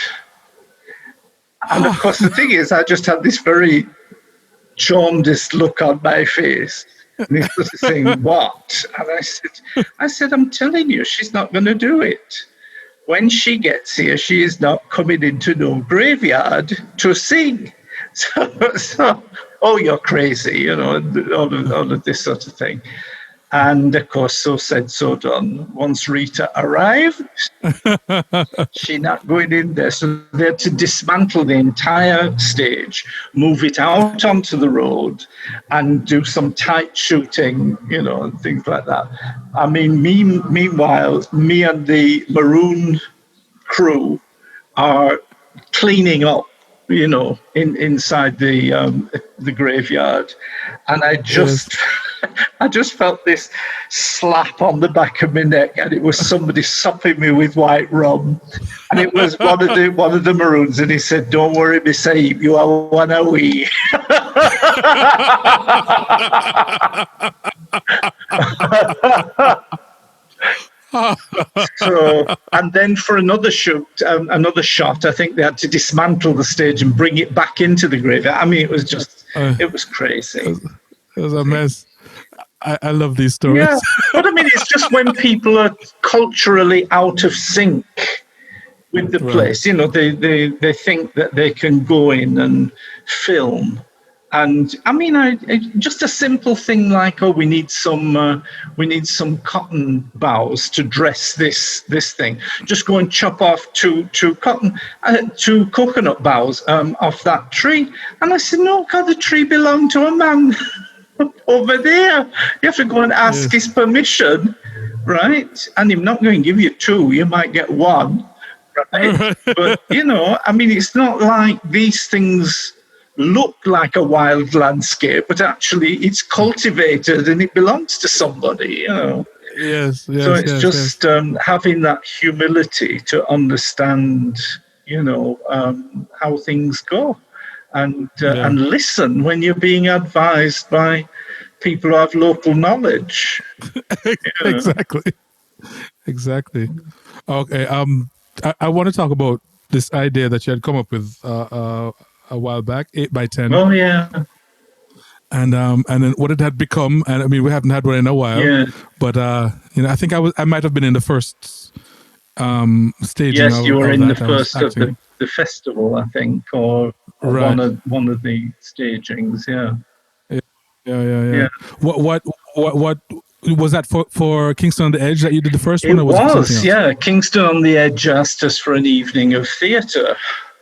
And of course, the thing is, I just had this very jaundiced look on my face. And he was saying, what? And I said, I'm telling you, she's not going to do it. When she gets here, she is not coming into no graveyard to sing. So oh, you're crazy, all of this sort of thing. And of course, so said, so done. Once Rita arrived, she's not going in there. So they had to dismantle the entire stage, move it out onto the road, and do some tight shooting, and things like that. I mean, meanwhile, me and the Maroon crew are cleaning up, inside the graveyard, and I just felt this slap on the back of my neck, and it was somebody sopping me with white rum, and it was one of the Maroons, and he said, "Don't worry, Miss Heap, you are one of we." So, and then for another shot, I think they had to dismantle the stage and bring it back into the graveyard. I mean, it was just, it was crazy. It was a mess. I love these stories. Yeah, but I mean, it's just when people are culturally out of sync with the place, they think that they can go in and film. And I mean, just a simple thing like, we need some cotton boughs to dress this thing. Just go and chop off two coconut boughs off that tree. And I said, no, God, the tree belonged to a man over there. You have to go and ask his permission, right? And I'm not going to give you two. You might get one, right? But I mean, it's not like these things look like a wild landscape, but actually it's cultivated and it belongs to somebody, Yes. So it's just having that humility to understand, how things go, and listen when you're being advised by people who have local knowledge. Exactly. Okay. I want to talk about this idea that you had come up with a while back, 8x10. Oh yeah. And then what it had become, and I mean, we haven't had one in a while. Yeah. But I think I might have been in the first staging. Yes, you were in the first of the festival, I think, or one of the stagings. Yeah. What was that for Kingston on the Edge that you did the first one? It was, yeah. Kingston on the Edge asked us for an evening of theatre.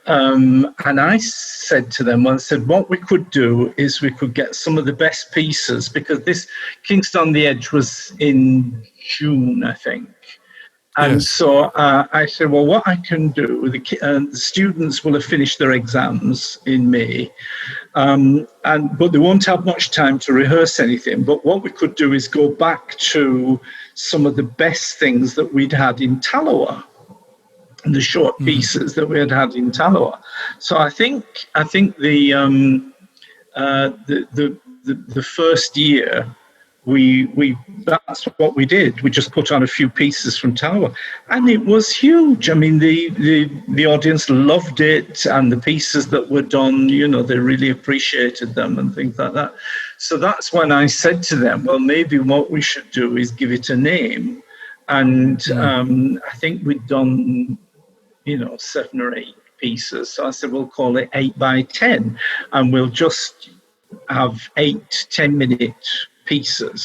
And I said to them, what we could do is we could get some of the best pieces, because this Kingston on the Edge was in June, I think. And so I said, well, what I can do, the students will have finished their exams in May, but they won't have much time to rehearse anything. But what we could do is go back to some of the best things that we'd had in Tallowa, and the short pieces that we had in Tallowa. So I think the first year we that's what we did. We just put on a few pieces from Tallowa, and it was huge. I mean, the audience loved it, and the pieces that were done, they really appreciated them and things like that. So that's when I said to them, well, maybe what we should do is give it a name. And I think we'd done 7 or 8 pieces. So I said, we'll call it 8x10, and we'll just have 8 10-minute pieces.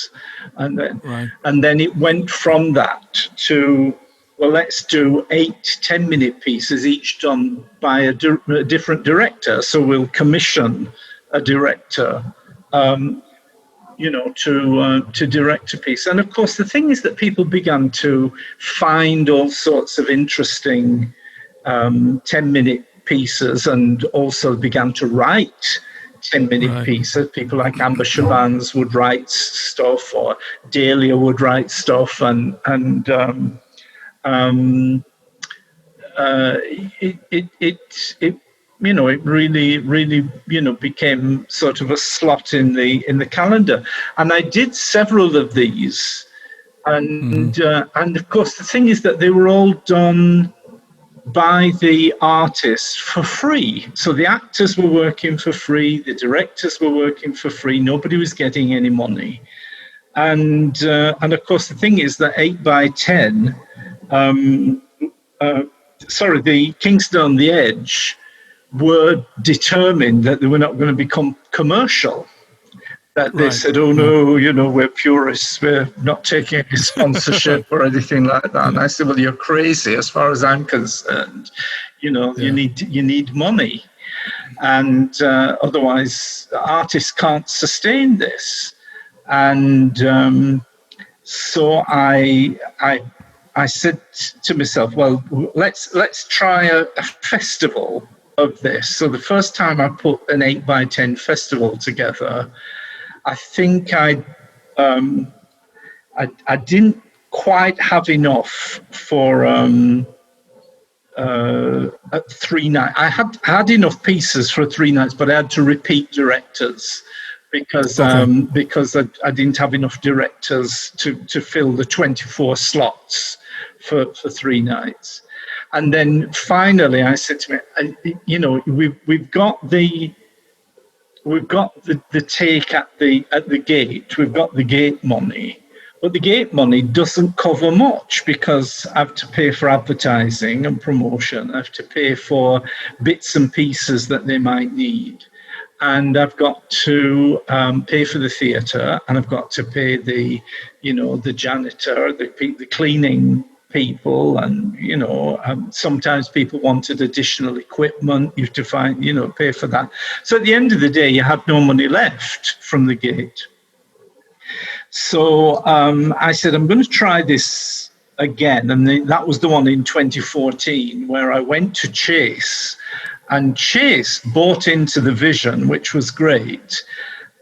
And then, Right. and then it went from that to, well, let's do 8 10-minute pieces, each done by a different director. So we'll commission a director, to direct a piece. And of course, the thing is that people began to find all sorts of interesting 10-minute pieces, and also began to write 10-minute pieces. People like Amber Shabans would write stuff, or Dahlia would write stuff, and it really became sort of a slot in the calendar. And I did several of these, and of course the thing is that they were all done by the artists for free. So the actors were working for free, the directors were working for free, nobody was getting any money. And of course the thing is that 8x10, the Kingston on the Edge were determined that they were not going to become commercial. That they said, oh no, we're purists, we're not taking any sponsorship or anything like that. And I said, well, you're crazy as far as I'm concerned. You need money, and otherwise artists can't sustain this. And so I said to myself, well, let's try a festival of this. So the first time I put an 8x10 festival together, I think I didn't quite have enough for a 3 night. I had enough pieces for 3 nights, but I had to repeat directors because I didn't have enough directors to fill the 24 slots for 3 nights. And then finally, I said to me, we've got the take at the gate. We've got the gate money, but the gate money doesn't cover much, because I have to pay for advertising and promotion. I have to pay for bits and pieces that they might need, and I've got to pay for the theatre, and I've got to pay the janitor, the cleaning people, and sometimes people wanted additional equipment. You have to pay for that. So at the end of the day, you had no money left from the gate. So I said, I'm going to try this again, and that was the one in 2014 where I went to Chase, and Chase bought into the vision, which was great,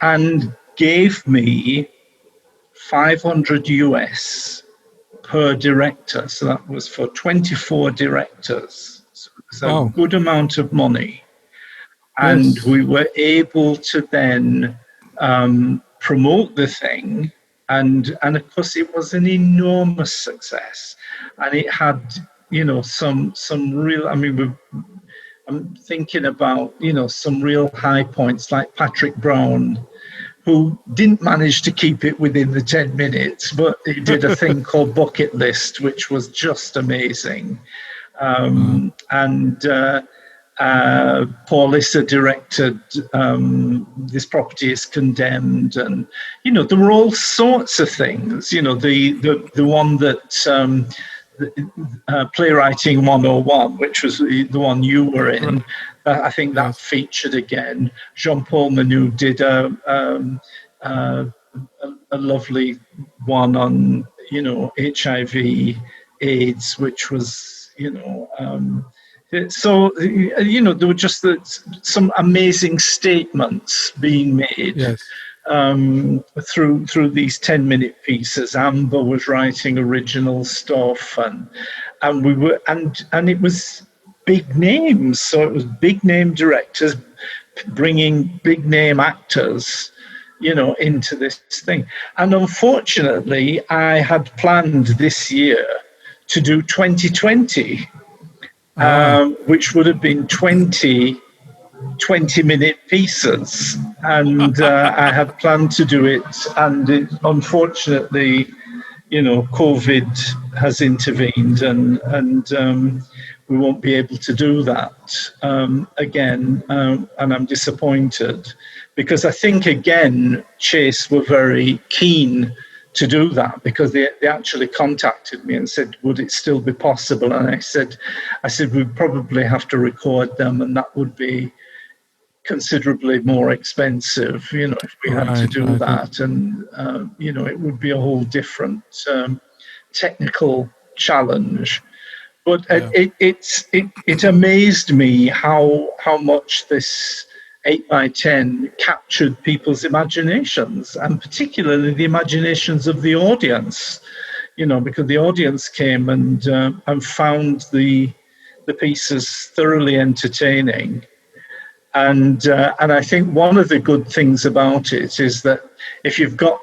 and gave me $500 US per director. So that was for 24 directors. So it was a good amount of money. And we were able to then promote the thing. And of course, it was an enormous success. And it had, some real, I'm thinking about, some real high points, like Patrick Brown, who didn't manage to keep it within the 10 minutes, but he did a thing called Bucket List, which was just amazing. And Paul Issa directed This Property is Condemned. And, there were all sorts of things. The one that Playwriting 101, which was the one you were in, I think that featured again. Jean-Paul Manu did a lovely one on, HIV, AIDS, which was, so, there were just some amazing statements being made through these 10-minute pieces. Amber was writing original stuff, and we were, and it was big names. So it was big name directors bringing big name actors, into this thing. And unfortunately, I had planned this year to do 2020, which would have been 20-minute pieces. And I had planned to do it. And it, unfortunately, COVID has intervened, and we won't be able to do that again, and I'm disappointed, because I think again Chase were very keen to do that, because they actually contacted me and said, would it still be possible? And I said we'd probably have to record them, and that would be considerably more expensive, if we had to do that. And, it would be a whole different technical challenge. But it amazed me how much this 8x10 captured people's imaginations, and particularly the imaginations of the audience, because the audience came and found the pieces thoroughly entertaining. And I think one of the good things about it is that if you go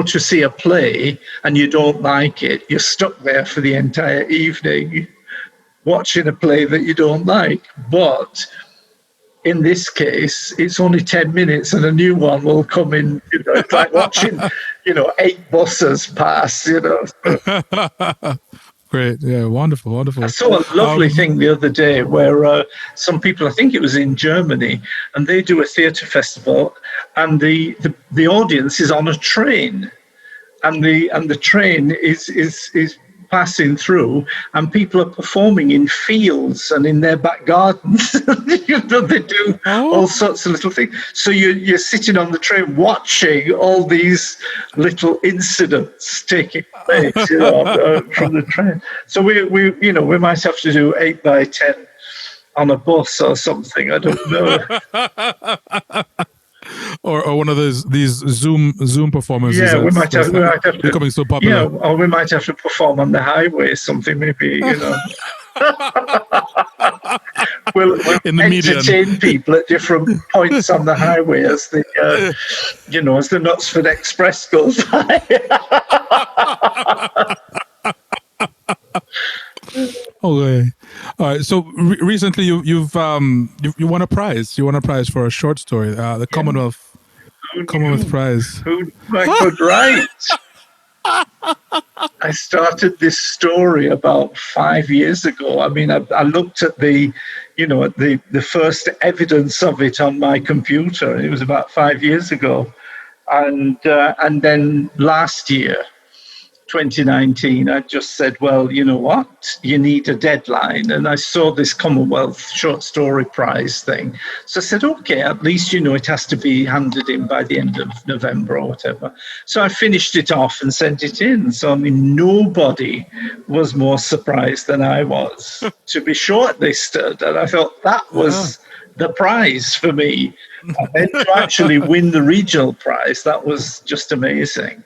to see a play and you don't like it, you're stuck there for the entire evening watching a play that you don't like. But in this case, it's only 10 minutes and a new one will come in. It's like watching, 8 buses pass, Great. Yeah, wonderful. I saw a lovely thing the other day where some people, I think it was in Germany, and they do a theatre festival, and the audience is on a train, and the train is passing through, and people are performing in fields and in their back gardens. They do all sorts of little things. So you're sitting on the train watching all these little incidents taking place from the train. So we might have to do 8x10 on a bus or something. I don't know. Or one of these Zoom performances. Yeah, we might have to, becoming so popular. Yeah, or we might have to perform on the highway, something maybe, We'll entertain people at different points on the highway as the as the Knutsford Express goes by. Okay, all right. So recently, you won a prize. You won a prize for a short story, the Commonwealth Prize. Who I could write? I started this story about 5 years ago. I mean, I looked at the first evidence of it on my computer. It was about 5 years ago, and then last year, 2019, I just said, well, you know what? You need a deadline. And I saw this Commonwealth Short Story Prize thing. So I said, okay, at least, it has to be handed in by the end of November or whatever. So I finished it off and sent it in. So, I mean, nobody was more surprised than I was to be shortlisted. And I thought that was the prize for me. And then to actually win the regional prize, that was just amazing.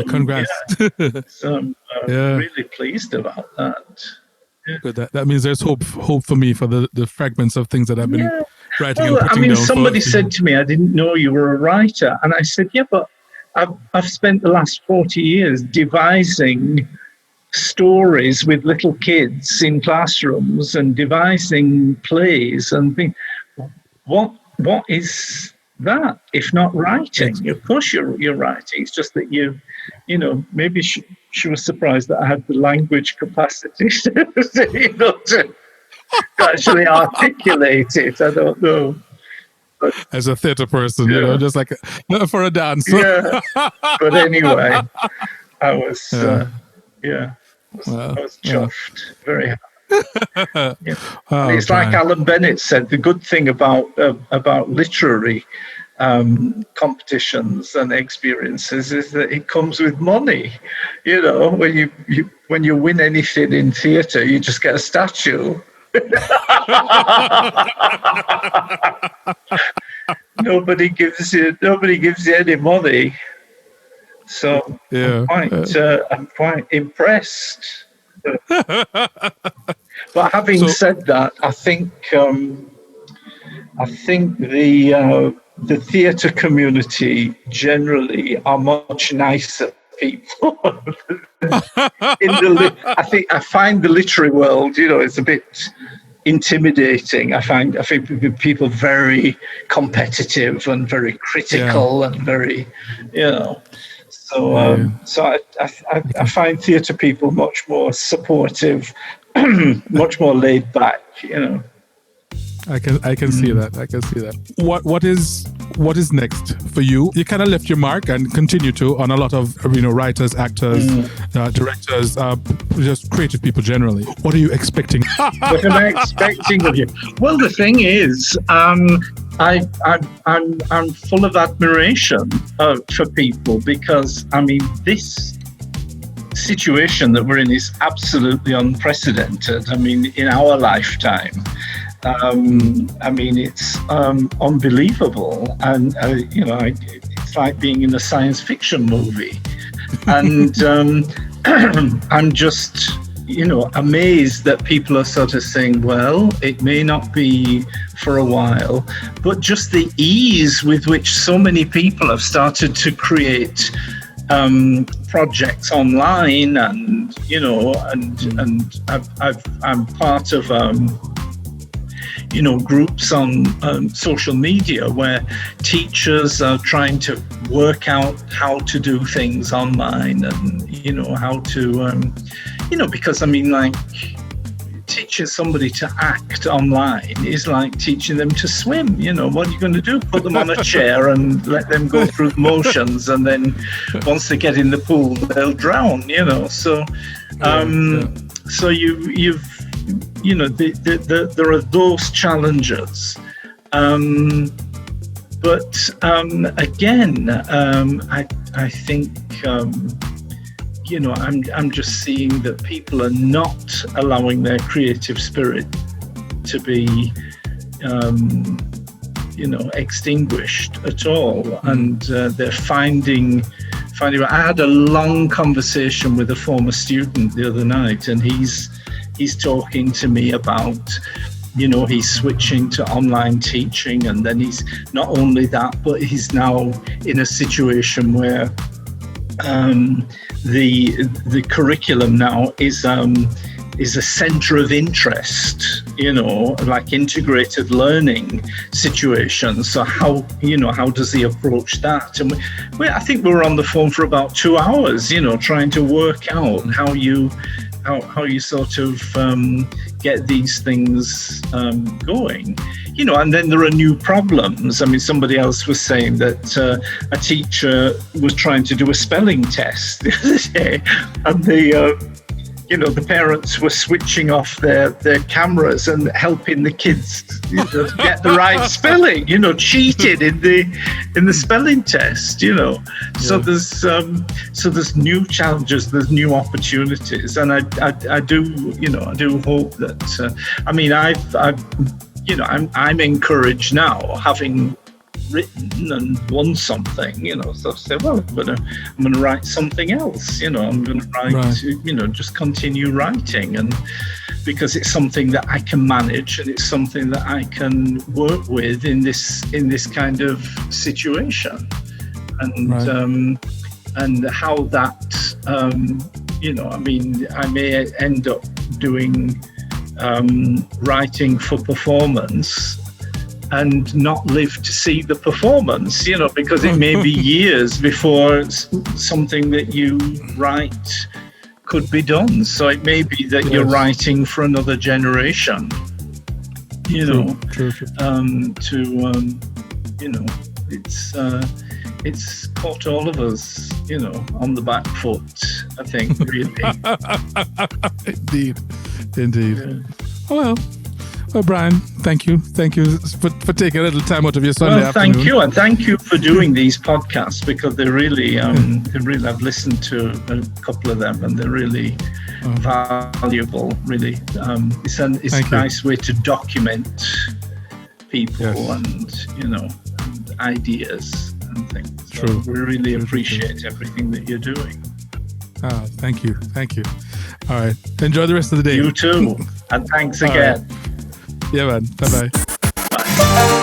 Congrats. So I'm really pleased about that. Yeah. Good. That means there's hope for me for the fragments of things that I've been writing and putting down. Somebody said to me, I didn't know you were a writer. And I said, yeah, but I've spent the last 40 years devising stories with little kids in classrooms and devising plays and things. What is that, if not writing? Of course you're writing. It's just that maybe she was surprised that I had the language capacity to actually articulate it. I don't know. But, as a theatre person, just like for a dance. Yeah. But anyway, I was chuffed, very happy. It's like Alan Bennett said, the good thing about literary competitions and experiences is that it comes with money. When you win anything in theatre, you just get a statue. Nobody gives you any money. So I'm quite impressed. But having said that, I think the theatre community generally are much nicer people. I find the literary world, it's a bit intimidating. I find people very competitive and very critical and very, So I find theatre people much more supportive, much more laid back, I can see that. I can see that. What is next for you? You kind of left your mark and continue to on a lot of writers, actors, directors, just creative people generally. What are you expecting? What am I expecting of you? Well, the thing is, I'm full of admiration for people because this situation that we're in is absolutely unprecedented. In our lifetime. It's unbelievable, and it's like being in a science fiction movie, and I'm just amazed that people are sort of saying, well, it may not be for a while, but just the ease with which so many people have started to create projects online, and I'm part of groups on social media where teachers are trying to work out how to do things online, and how to because teaching somebody to act online is like teaching them to swim. What are you going to do? Put them on a chair and let them go through the motions, and then once they get in the pool they'll drown. So there are those challenges, but again, I think I'm just seeing that people are not allowing their creative spirit to be extinguished at all, and they're finding. I had a long conversation with a former student the other night, and he's talking to me about, he's switching to online teaching, and then he's not only that, but he's now in a situation where the curriculum now is a center of interest, like integrated learning situations. So how does he approach that? And I think we were on the phone for about 2 hours, trying to work out how you sort of get these things going, and then there are new problems. Somebody else was saying that a teacher was trying to do a spelling test the other day, and the parents were switching off their cameras and helping the kids to get the right spelling, cheated in the spelling test, So there's new challenges, there's new opportunities, and I do hope that I'm encouraged now, having written and won something, so I say, well, I'm gonna write something else, I'm gonna write, just continue writing, and because it's something that I can manage, and it's something that I can work with in this kind of situation, and and how that I may end up doing writing for performance and not live to see the performance, because it may be years before something that you write could be done. So it may be that you're writing for another generation, True. It's caught all of us, on the back foot, I think, really. Indeed. Yeah. Well, Brian, thank you for taking a little time out of your Sunday afternoon. Thank you, and thank you for doing these podcasts, because they really, I've listened to a couple of them, and they're really valuable. Really, it's a nice way to document people and and ideas and things. So we really appreciate everything that you're doing. Thank you. All right, enjoy the rest of the day. You too, and thanks again. Right. Yeah, man. Bye-bye. Bye.